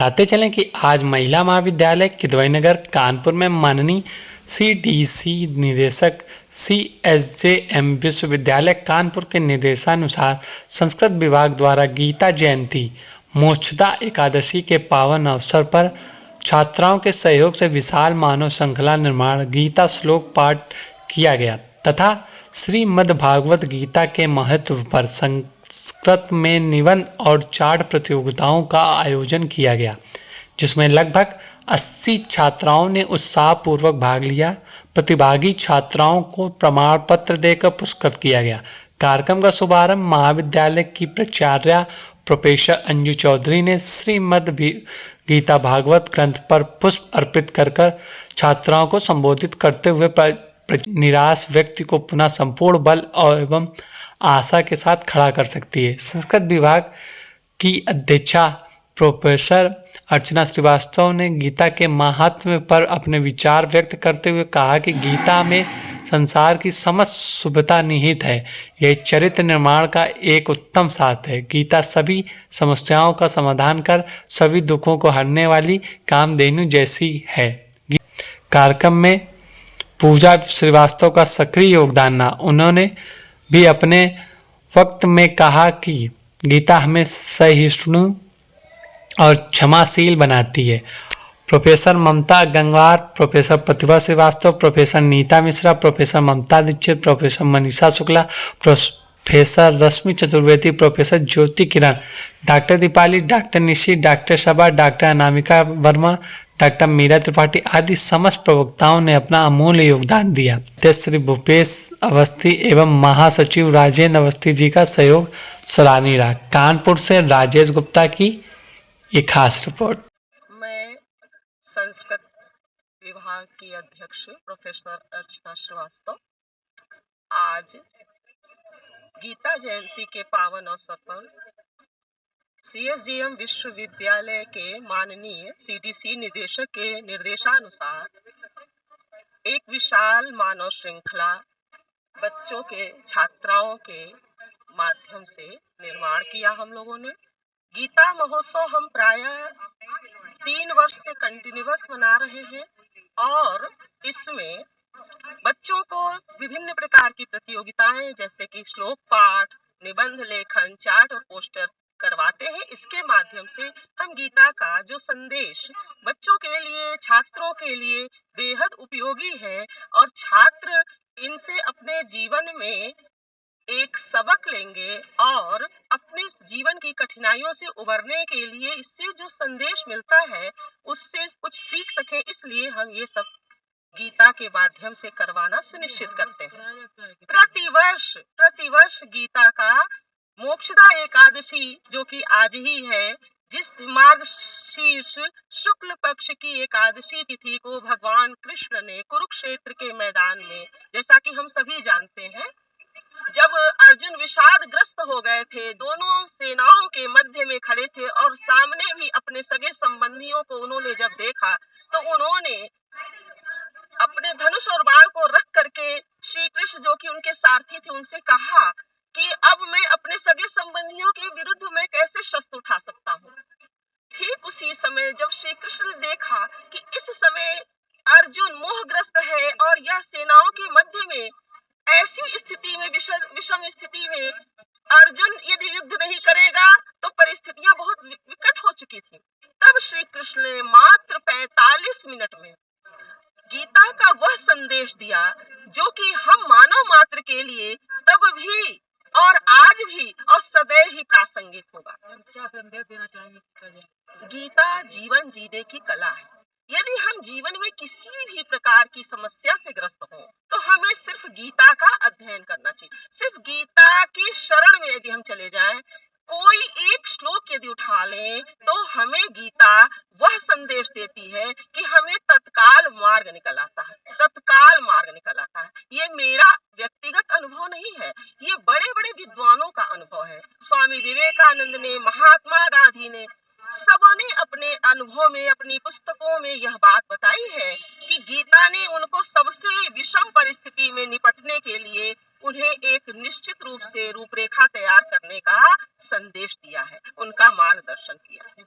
बताते चलें कि आज महिला महाविद्यालय किदवईनगर कानपुर में माननीय सीडीसी निदेशक सीएसजेएम विश्वविद्यालय कानपुर के निर्देशानुसार संस्कृत विभाग द्वारा गीता जयंती मोक्षदा एकादशी के पावन अवसर पर छात्राओं के सहयोग से विशाल मानव श्रृंखला निर्माण गीता श्लोक पाठ किया गया तथा श्रीमद्भागवत गीता के महत्व पर संस्कृत में निबंध और चार्ट प्रतियोगिताओं का आयोजन किया गया, जिसमें लगभग 80 छात्राओं ने उत्साहपूर्वक भाग लिया। प्रतिभागी छात्राओं को प्रमाण पत्र देकर पुरस्कृत किया गया। कार्यक्रम का शुभारंभ महाविद्यालय की प्राचार्या प्रोफेसर अंजू चौधरी ने श्रीमद् गीता भागवत ग्रंथ पर पुष्प अर्पित कर छात्राओं को संबोधित करते हुए निराश व्यक्ति को पुनः संपूर्ण बल एवं आशा के साथ खड़ा कर सकती है। संस्कृत विभाग की अध्यक्षा प्रोफेसर अर्चना श्रीवास्तव ने गीता के महात्म्य पर अपने विचार व्यक्त करते हुए कहा कि गीता में संसार की समस्त शुभता निहित है। यह चरित्र निर्माण का एक उत्तम साधन है। गीता सभी समस्याओं का समाधान कर सभी दुखों को हरने वाली कामधेनु जैसी है। कार्यक्रम में पूजा श्रीवास्तव का सक्रिय योगदान रहा। उन्होंने भी अपने वक्त में कहा कि गीता हमें सहिष्णु और क्षमाशील बनाती है। Professor Mamta Gangwar, professor Pratibha Srivastava, professor Neeta Mishra, professor Mamta Dixit, professor Manisha Shukla, professor Rashmi Chaturvedi, professor Jyoti Kiran, doctor Deepali, doctor Nishi, doctor Shaba, doctor Anamika Verma, doctor Meera Tripathi आदि समस्त प्रवक्ताओं ने अपना अमूल्य योगदान दिया। अध्यक्ष श्री भूपेश अवस्थी एवं महासचिव राजेंद्र अवस्थी जी का सहयोग सराहनीय रहा। कानपुर से राजेश गुप्ता की एक खास रिपोर्ट। मैं संस्कृत विभाग की अध्यक्ष प्रोफेसर अर्चना श्रीवास्तव आज गीता जयंती के पावन अवसर पर सीएसजेएम विश्वविद्यालय के माननीय सीडीसी निदेशक के निर्देशानुसार एक विशाल मानव श्रृंखला बच्चों के छात्राओं के माध्यम से निर्माण किया। हम लोगों ने गीता महोत्सव हम प्रायः 3 वर्ष से कंटिन्यूअस मना रहे हैं और इसमें बच्चों को विभिन्न प्रकार की प्रतियोगिताएं जैसे कि श्लोक पाठ, निबंध लेखन, चार्ट और पोस्टर करवाते हैं। इसके माध्यम से हम गीता का जो संदेश बच्चों के लिए, छात्रों के लिए बेहद उपयोगी है और छात्र इनसे अपने जीवन में एक सबक लेंगे और अपने जीवन की कठिनाइयों से उबरने के लिए इससे जो संदेश मिलता है उससे कुछ सीख सके, इसलिए हम ये सब गीता के माध्यम से करवाना सुनिश्चित करते हैं। प्रतिवर्ष गीता का मोक्षदा एकादशी जो कि आज ही है, जिस मार्गशीर्ष शुक्ल पक्ष की एकादशी तिथि को भगवान कृष्ण ने कुरुक्षेत्र के मैदान में, जैसा कि हम सभी जानते हैं, जब अर्जुन विषादग्रस्त हो गए थे, दोनों सेनाओं के मध्य में खड़े थे और सामने भी अपने सगे संबंधियों को उन्होंने जब देखा तो उन्होंने अपने धनुष और बाण को रख करके श्री कृष्ण जो कि उनके सारथी थे उनसे कहा कि अब मैं अपने सगे संबंधियों के विरुद्ध में कैसे शस्त्र उठा सकता हूँ। ठीक उसी समय जब श्री कृष्ण ने देखा कि इस समय अर्जुन मोहग्रस्त है और यह सेनाओं के मध्य में ऐसी स्थिति में, विषम स्थिति में अर्जुन यदि युद्ध नहीं करेगा तो परिस्थितियां बहुत विकट हो चुकी थी, तब श्री कृष्ण ने मात्र 45 मिनट में गीता का वह संदेश दिया जो कि हम मानव मात्र के लिए तब भी और आज भी और सदैव ही प्रासंगिक होगा। क्या संदेश देना चाहेंगे? गीता जीवन जीने की कला है। यदि हम जीवन में किसी भी प्रकार की समस्या से ग्रस्त हो तो हमें सिर्फ गीता का अध्ययन करना चाहिए। सिर्फ गीता की शरण में यदि हम चले जाएं, कोई एक श्लोक यदि उठा लें तो हमें गीता वह संदेश देती है कि हमें तत्काल मार्ग निकल आता है। ये मेरा व्यक्तिगत अनुभव नहीं है, ये बड़े बड़े विद्वानों का अनुभव है। स्वामी विवेकानंद ने, महात्मा गांधी ने, सबने अपने अनुभव में, अपनी पुस्तकों में यह बात बताई है कि गीता ने उनको सबसे विषम परिस्थिति में निपटने के लिए उन्हें एक निश्चित रूप से रूपरेखा तैयार करने का संदेश दिया है, उनका मार्गदर्शन किया है।